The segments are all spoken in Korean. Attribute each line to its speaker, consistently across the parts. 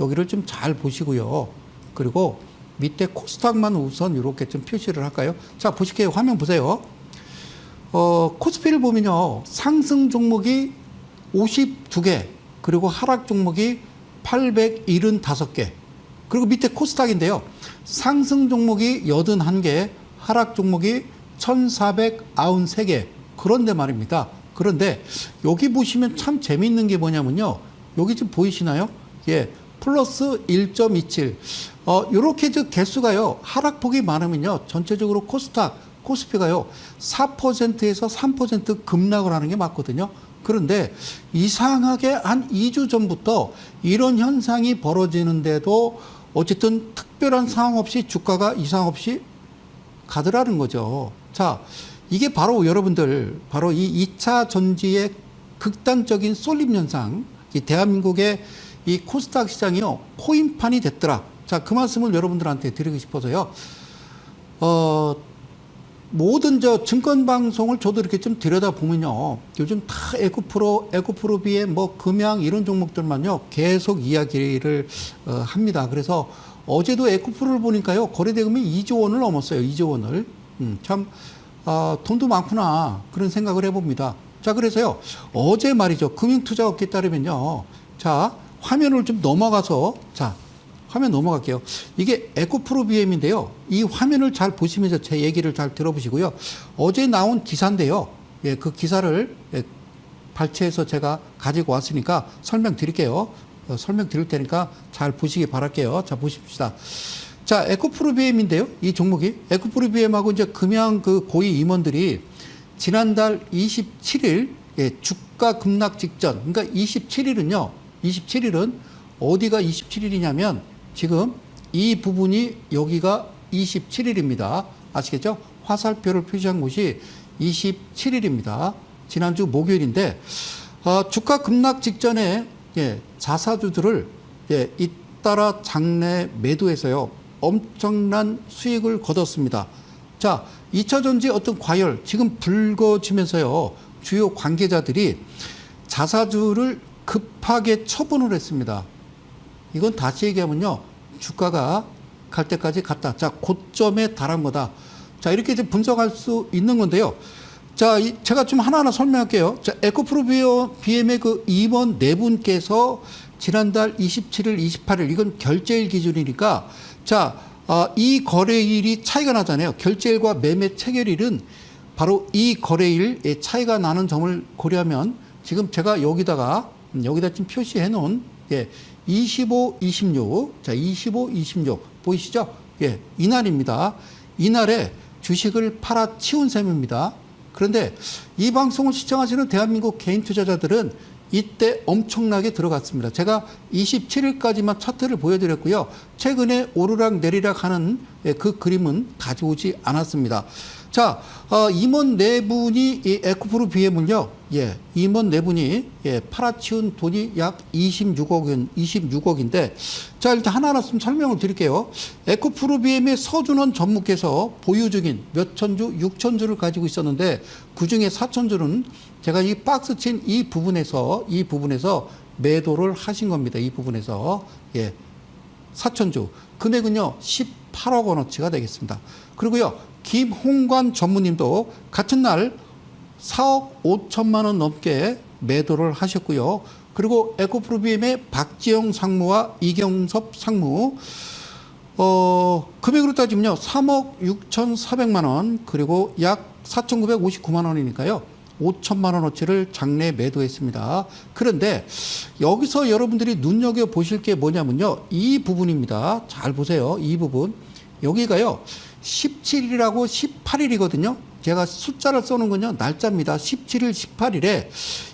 Speaker 1: 여기를 좀 잘 보시고요. 그리고 밑에 코스닥만 우선 이렇게 좀 표시를 할까요? 자, 보실게요. 화면 보세요. 코스피를 보면요. 상승 종목이 52개, 그리고 하락 종목이 875개. 그리고 밑에 코스닥인데요. 상승 종목이 81개, 하락 종목이 1493개. 그런데 말입니다. 그런데 여기 보시면 참 재미있는 게 뭐냐면요. 여기 지금 보이시나요? 예. 플러스 1.27. 요렇게 저 개수가요. 하락폭이 많으면요. 전체적으로 코스피가요. 4%에서 3% 급락을 하는 게 맞거든요. 그런데 이상하게 한 2주 전부터 이런 현상이 벌어지는데도 어쨌든 특별한 상황 없이 주가가 이상 없이 가더라는 거죠. 자, 이게 바로 여러분들, 바로 이 2차 전지의 극단적인 쏠림 현상, 이 대한민국의 이 코스닥 시장이요, 코인판이 됐더라. 자, 그 말씀을 여러분들한테 드리고 싶어서요. 모든 저 증권방송을 저도 이렇게 좀 들여다보면요. 요즘 다 에코프로비에 뭐 금양 이런 종목들만요. 계속 이야기를 합니다. 그래서 어제도 에코프로를 보니까요. 거래대금이 2조 원을 넘었어요. 2조 원을. 참, 돈도 많구나. 그런 생각을 해봅니다. 자, 그래서요. 어제 말이죠. 금융투자업계에 따르면요. 자, 화면을 좀 넘어가서, 자, 화면 넘어갈게요. 이게 에코프로 BM인데요. 이 화면을 잘 보시면서 제 얘기를 잘 들어보시고요. 어제 나온 기사인데요. 예, 그 기사를 발췌해서 제가 가지고 왔으니까 설명드릴게요. 설명드릴 테니까 잘 보시기 바랄게요. 자, 보십시다. 자, 에코프로 BM인데요. 이 종목이 에코프로 BM하고 이제 금양 그 고위 임원들이 지난달 27일 예, 주가 급락 직전. 그러니까 27일은 어디가 27일이냐면 지금 이 부분이 여기가 27일입니다. 아시겠죠? 화살표를 표시한 곳이 27일입니다. 지난주 목요일인데 주가 급락 직전에 예, 자사주들을 예, 잇따라 장내 매도해서요. 엄청난 수익을 거뒀습니다. 자, 2차 전지 어떤 과열 지금 불거지면서요. 주요 관계자들이 자사주를 급하게 처분을 했습니다. 이건 다시 얘기하면요. 주가가 갈 때까지 갔다. 자, 고점에 달한 거다. 자, 이렇게 이제 분석할 수 있는 건데요. 자, 제가 좀 하나하나 설명할게요. 자, 에코프로 BM의 그 임원 네 분께서 지난달 27일, 28일, 이건 결제일 기준이니까, 자, 이 거래일이 차이가 나잖아요. 결제일과 매매 체결일은 바로 이 거래일에 차이가 나는 점을 고려하면 지금 제가 여기다 지금 표시해 놓은, 예, 25, 26. 자, 25, 26. 보이시죠? 예, 이날입니다. 이날에 주식을 팔아치운 셈입니다. 그런데 이 방송을 시청하시는 대한민국 개인 투자자들은 이때 엄청나게 들어갔습니다. 제가 27일까지만 차트를 보여드렸고요. 최근에 오르락 내리락 하는 그 그림은 가져오지 않았습니다. 자, 임원 네 분이 이 에코프로 BM을요, 예, 임원 네 분이 예, 팔아치운 돈이 약 26억인데, 자, 일단 하나하나 좀 설명을 드릴게요. 에코프로 BM의 서준원 전무께서 보유 중인 몇천 주, 6천 주를 가지고 있었는데, 그 중에 4천 주는 제가 이 박스 친 이 부분에서 매도를 하신 겁니다. 이 부분에서. 예. 4천 주. 금액은요, 18억 원어치가 되겠습니다. 그리고요, 김홍관 전무님도 같은 날 4억 5천만 원 넘게 매도를 하셨고요. 그리고 에코프로 BM의 박지영 상무와 이경섭 상무, 금액으로 따지면요, 3억 6,400만 원, 그리고 약 4,959만 원이니까요. 5천만 원어치를 장내 매도했습니다. 그런데 여기서 여러분들이 눈여겨보실 게 뭐냐면요. 이 부분입니다. 잘 보세요. 이 부분. 여기가요. 17일하고 18일이거든요. 제가 숫자를 써놓은 건요. 날짜입니다. 17일, 18일에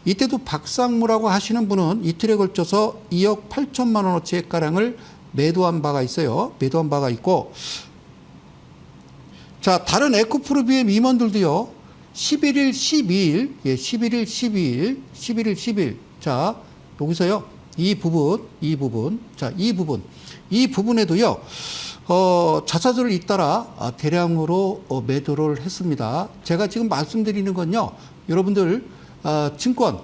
Speaker 1: 이때도 박상무라고 하시는 분은 이틀에 걸쳐서 2억 8천만 원어치의 가량을 매도한 바가 있어요. 매도한 바가 있고, 자, 다른 에코프로 BM 임원들도요. 11일, 12일, 예, 11일, 12일, 11일, 10일. 자, 여기서요, 이 부분, 자, 이 부분에도요, 자사주를 잇따라 대량으로 매도를 했습니다. 제가 지금 말씀드리는 건요, 여러분들, 증권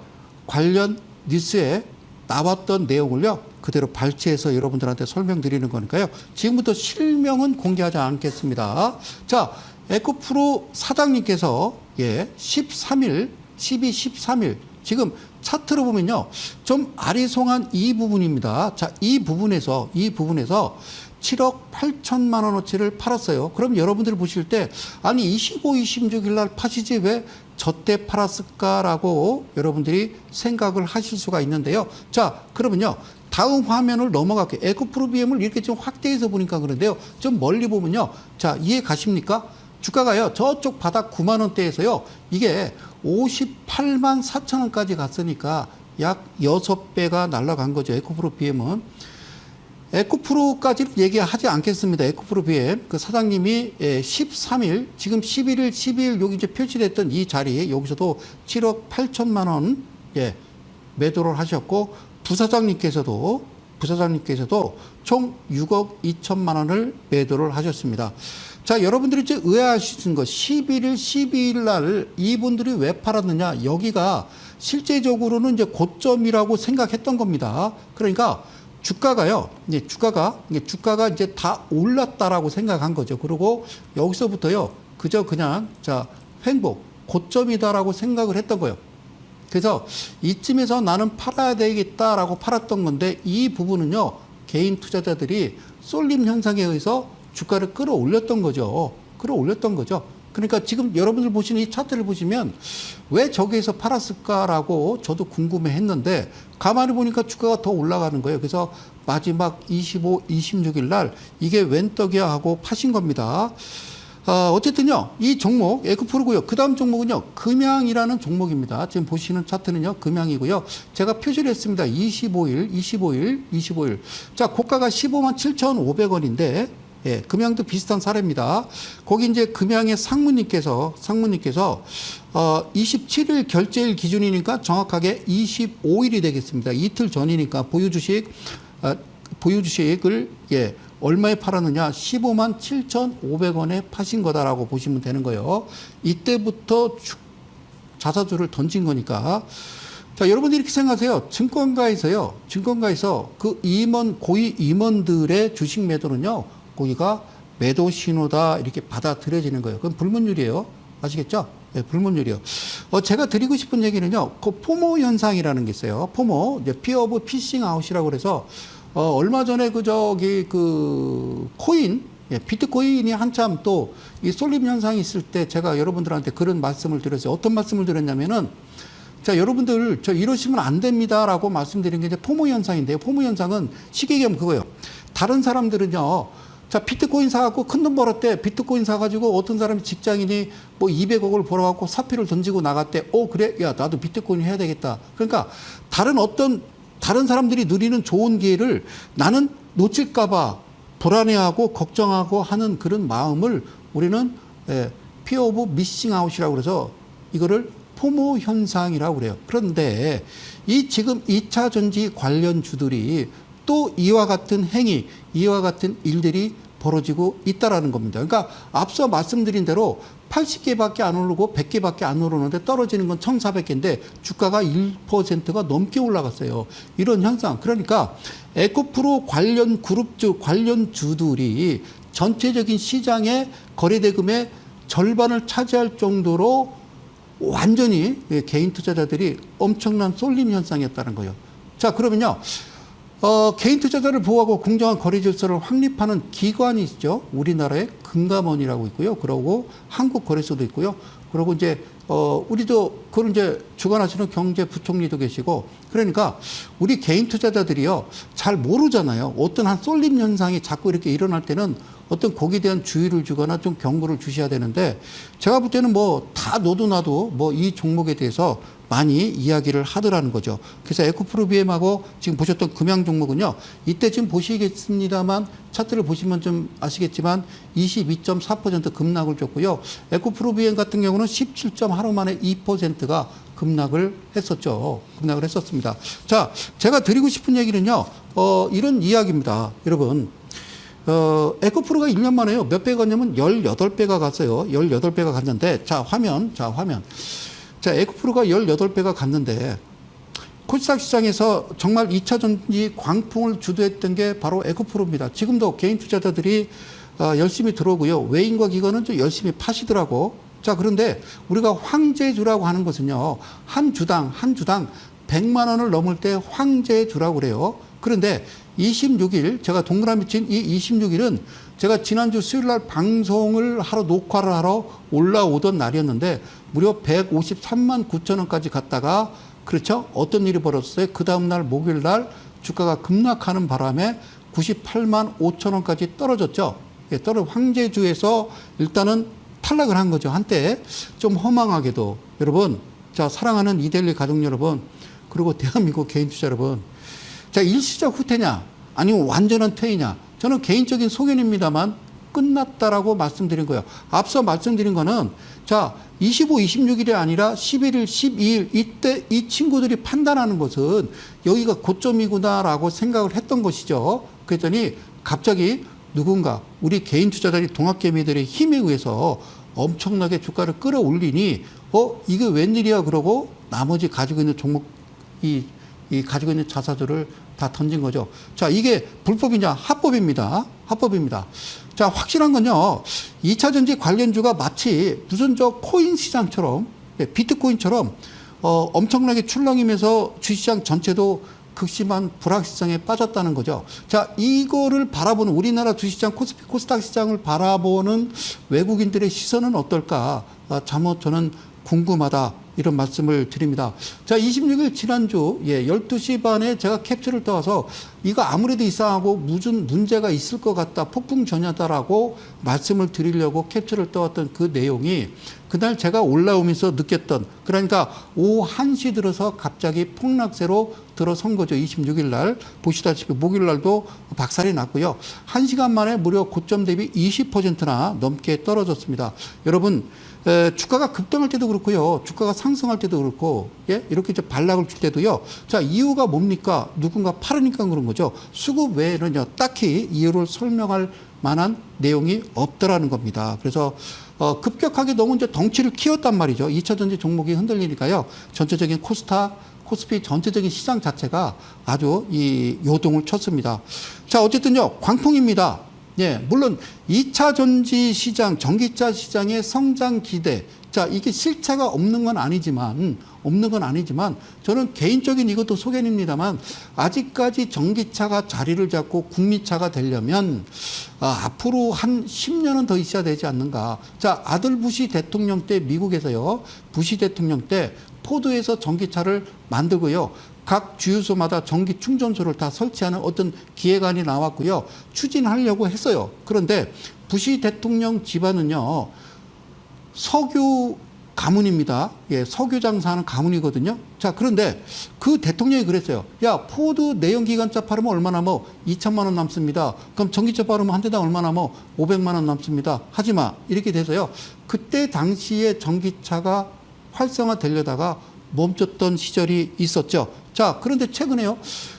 Speaker 1: 관련 뉴스에 나왔던 내용을요 그대로 발췌해서 여러분들한테 설명드리는 거니까요. 지금부터 실명은 공개하지 않겠습니다. 자, 에코프로 사장님께서 13일, 13일 지금 차트로 보면요 좀 아리송한 이 부분입니다. 자, 이 부분에서 7억 8천만 원어치를 팔았어요. 그럼 여러분들 보실 때 아니 25, 26일 날 파시지 왜 저때 팔았을까라고 여러분들이 생각을 하실 수가 있는데요. 자, 그러면요. 다음 화면을 넘어갈게요. 에코프로 BM을 이렇게 좀 확대해서 보니까 그런데요. 좀 멀리 보면요. 자, 이해 가십니까? 주가가요. 저쪽 바닥 9만 원대에서요. 이게 58만 4천 원까지 갔으니까 약 6배가 날아간 거죠. 에코프로 BM은. 에코프로까지는 얘기하지 않겠습니다. 에코프로 BM 그 사장님이 13일 지금 11일 12일 여기 이제 표시됐던 이 자리 여기서도 7억 8천만 원 매도를 하셨고 부사장님께서도 총 6억 2천만 원을 매도를 하셨습니다. 자, 여러분들이 이제 의아하시는 거 11일 12일 날 이분들이 왜 팔았느냐? 여기가 실제적으로는 이제 고점이라고 생각했던 겁니다. 그러니까 주가가요, 주가가 이제 다 올랐다라고 생각한 거죠. 그리고 여기서부터요, 그냥, 자, 횡보, 고점이다라고 생각을 했던 거예요. 그래서 이쯤에서 나는 팔아야 되겠다라고 팔았던 건데, 이 부분은요, 개인 투자자들이 쏠림 현상에 의해서 주가를 끌어올렸던 거죠. 그러니까 지금 여러분들 보시는 이 차트를 보시면 왜 저기에서 팔았을까라고 저도 궁금해 했는데 가만히 보니까 주가가 더 올라가는 거예요. 그래서 마지막 25, 26일 날 이게 웬 떡이야 하고 파신 겁니다. 어쨌든요, 이 종목, 에코프로고요. 그 다음 종목은요, 금양이라는 종목입니다. 지금 보시는 차트는요, 금양이고요. 제가 표시를 했습니다. 25일. 자, 고가가 15만 7,500원인데, 금양도 비슷한 사례입니다. 거기 이제 금양의 상무님께서 27일 결제일 기준이니까 정확하게 25일이 되겠습니다. 이틀 전이니까 보유주식을 얼마에 팔았느냐? 15만 7,500원에 파신 거다라고 보시면 되는 거예요. 이때부터 자사주를 던진 거니까. 자, 여러분들이 이렇게 생각하세요. 증권가에서 그 고위 임원들의 주식 매도는요, 거기가 매도 신호다 이렇게 받아들여지는 거예요. 그건 불문율이에요. 아시겠죠? 네, 불문율이요. 제가 드리고 싶은 얘기는요, 그 포모 현상이라는 게 있어요. 포모, 이제 피어 오브 피싱 아웃이라고 그래서 얼마 전에 코인, 비트코인이 한참 또 이 쏠림 현상이 있을 때 제가 여러분들한테 그런 말씀을 드렸어요. 어떤 말씀을 드렸냐면은, 자, 여러분들, 이러시면 안 됩니다라고 말씀드린 게 이제 포모 현상인데요. 포모 현상은 쉽게 얘기하면 그거예요. 다른 사람들은요, 자, 비트코인 사갖고 큰 돈 벌었대. 비트코인 사가지고 어떤 사람이 직장인이 뭐 200억을 벌어갖고 사표를 던지고 나갔대. 그래? 야, 나도 비트코인 해야 되겠다. 그러니까 다른 사람들이 누리는 좋은 기회를 나는 놓칠까봐 불안해하고 걱정하고 하는 그런 마음을 우리는 피어 오브 미싱 아웃이라고 그래서 이거를 포모 현상이라고 그래요. 그런데 이 지금 2차 전지 관련 주들이 또 이와 같은 행위, 이와 같은 일들이 벌어지고 있다라는 겁니다. 그러니까 앞서 말씀드린 대로 80개밖에 안 오르고 100개밖에 안 오르는데 떨어지는 건 1,400개인데 주가가 1%가 넘게 올라갔어요. 이런 현상. 그러니까 에코프로 관련 그룹주, 관련 주들이 전체적인 시장의 거래대금의 절반을 차지할 정도로 완전히 개인 투자자들이 엄청난 쏠림 현상이었다는 거예요. 자, 그러면요. 개인 투자자를 보호하고 공정한 거래 질서를 확립하는 기관이 있죠. 우리나라의 금감원이라고 있고요. 그러고 한국거래소도 있고요. 그리고 이제 우리도 그걸 이제 주관하시는 경제부총리도 계시고, 그러니까 우리 개인 투자자들이요 잘 모르잖아요. 어떤 한 쏠림 현상이 자꾸 이렇게 일어날 때는 어떤 거기에 대한 주의를 주거나 좀 경고를 주셔야 되는데, 제가 볼 때는 뭐 다 너도 나도 뭐 이 종목에 대해서 많이 이야기를 하더라는 거죠. 그래서 에코프로 BM하고 지금 보셨던 금양 종목은요, 이때 지금 보시겠습니다만 차트를 보시면 좀 아시겠지만 22.4% 급락을 줬고요. 에코프로 BM 같은 경우는 17점 하루 만에 2%가 급락을 했었죠. 급락을 했었습니다. 자, 제가 드리고 싶은 얘기는요, 이런 이야기입니다. 여러분. 에코프로가 1년 만에요. 몇 배 갔냐면 18배가 갔어요. 18배가 갔는데, 자, 화면. 자, 에코프로가 18배가 갔는데, 코스닥 시장에서 정말 2차 전지 광풍을 주도했던 게 바로 에코프로입니다. 지금도 개인 투자자들이 열심히 들어오고요. 외인과 기관은 좀 열심히 파시더라고. 자, 그런데 우리가 황제주라고 하는 것은요. 한 주당 100만 원을 넘을 때 황제주라고 그래요. 그런데 26일 제가 동그라미 친 이 26일은 제가 지난주 수요일 날 방송을 하러 녹화를 하러 올라오던 날이었는데 무려 153만 9천 원까지 갔다가 그렇죠? 어떤 일이 벌어졌어요? 그 다음 날 목요일 날 주가가 급락하는 바람에 98만 5천 원까지 떨어졌죠. 예, 황제주에서 일단은 탈락을 한 거죠. 한때 좀 허망하게도. 여러분, 자, 사랑하는 이데일리 가족 여러분, 그리고 대한민국 개인 투자 여러분. 자, 일시적 후퇴냐? 아니면 완전한 퇴이냐? 저는 개인적인 소견입니다만 끝났다라고 말씀드린 거예요. 앞서 말씀드린 거는 자, 25, 26일이 아니라 11일, 12일 이때 이 친구들이 판단하는 것은 여기가 고점이구나라고 생각을 했던 것이죠. 그랬더니 갑자기 누군가 우리 개인 투자자들이 동학개미들의 힘에 의해서 엄청나게 주가를 끌어올리니 이게 웬일이야 그러고 나머지 가지고 있는 종목 이 가지고 있는 자사들을 다 던진 거죠. 자, 이게 불법이냐? 합법입니다. 합법입니다. 자, 확실한 건요. 2차 전지 관련주가 마치 무슨 저 코인 시장처럼 비트코인처럼 엄청나게 출렁이면서 주시장 전체도 극심한 불확실성에 빠졌다는 거죠. 자, 이거를 바라보는 우리나라 주시장 코스피 코스닥 시장을 바라보는 외국인들의 시선은 어떨까? 잠옷 저는 궁금하다. 이런 말씀을 드립니다. 자, 26일 지난주 12시 반에 제가 캡처를 떠와서 이거 아무래도 이상하고 무슨 문제가 있을 것 같다. 폭풍 전야다라고 말씀을 드리려고 캡처를 떠왔던 그 내용이 그날 제가 올라오면서 느꼈던 그러니까 오후 1시 들어서 갑자기 폭락세로 들어선 거죠. 26일 날 보시다시피 목요일 날도 박살이 났고요. 1시간 만에 무려 고점 대비 20%나 넘게 떨어졌습니다. 여러분 주가가 급등할 때도 그렇고요. 주가가 상승할 때도 그렇고, 예? 이렇게 이제 반락을 줄 때도요. 자, 이유가 뭡니까? 누군가 팔으니까 그런 거죠. 수급 외에는요, 딱히 이유를 설명할 만한 내용이 없더라는 겁니다. 그래서, 급격하게 너무 이제 덩치를 키웠단 말이죠. 2차 전지 종목이 흔들리니까요. 전체적인 코스피 전체적인 시장 자체가 아주 이 요동을 쳤습니다. 자, 어쨌든요, 광풍입니다. 예, 물론 2차 전지 시장, 전기차 시장의 성장 기대. 자, 이게 실체가 없는 건 아니지만 저는 개인적인 이것도 소견입니다만 아직까지 전기차가 자리를 잡고 국민차가 되려면 앞으로 한 10년은 더 있어야 되지 않는가. 자, 아들 부시 대통령 때 미국에서요. 부시 대통령 때 포드에서 전기차를 만들고요. 각 주유소마다 전기 충전소를 다 설치하는 어떤 기획안이 나왔고요. 추진하려고 했어요. 그런데 부시 대통령 집안은요. 석유 가문입니다. 예, 석유 장사하는 가문이거든요. 자, 그런데 그 대통령이 그랬어요. 야, 포드 내연기관차 팔으면 얼마 남어? 2천만 원 남습니다. 그럼 전기차 팔으면 한 대당 얼마 남어? 500만 원 남습니다. 하지 마. 이렇게 돼서요. 그때 당시에 전기차가 활성화되려다가 멈췄던 시절이 있었죠. 자, 그런데 최근에요.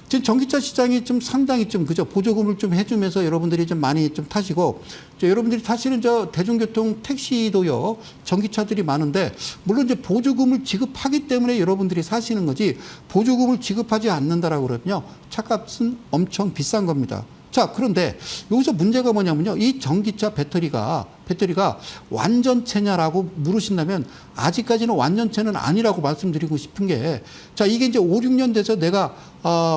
Speaker 1: 지금 전기차 시장이 좀 상당히 좀 그죠. 보조금을 좀 해주면서 여러분들이 좀 많이 좀 타시고, 여러분들이 타시는 저 대중교통 택시도요. 전기차들이 많은데, 물론 이제 보조금을 지급하기 때문에 여러분들이 사시는 거지, 보조금을 지급하지 않는다라고 그러면요. 차값은 엄청 비싼 겁니다. 자, 그런데 여기서 문제가 뭐냐면요. 이 전기차 배터리가 완전체냐라고 물으신다면 아직까지는 완전체는 아니라고 말씀드리고 싶은 게 자, 이게 이제 5, 6년 돼서 내가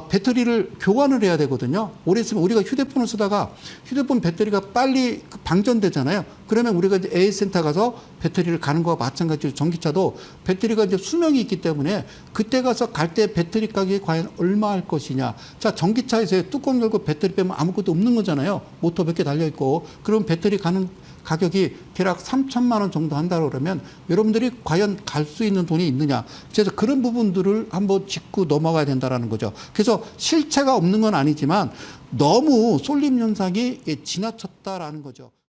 Speaker 1: 배터리를 교환을 해야 되거든요. 오래 쓰면 우리가 휴대폰을 쓰다가 휴대폰 배터리가 빨리 방전되잖아요. 그러면 우리가 이제 AS센터 가서 배터리를 가는 거와 마찬가지로 전기차도 배터리가 이제 수명이 있기 때문에 그때 가서 갈 때 배터리 가격이 과연 얼마 할 것이냐. 자, 전기차에서 뚜껑 열고 배터리 빼면 아무것도 없는 거잖아요. 모터 몇 개 달려있고. 그럼 배터리 가는 가격이 대략 3천만 원 정도 한다고 그러면 여러분들이 과연 갈 수 있는 돈이 있느냐. 그래서 그런 부분들을 한번 짚고 넘어가야 된다는 거죠. 그래서 실체가 없는 건 아니지만 너무 쏠림 현상이 지나쳤다라는 거죠.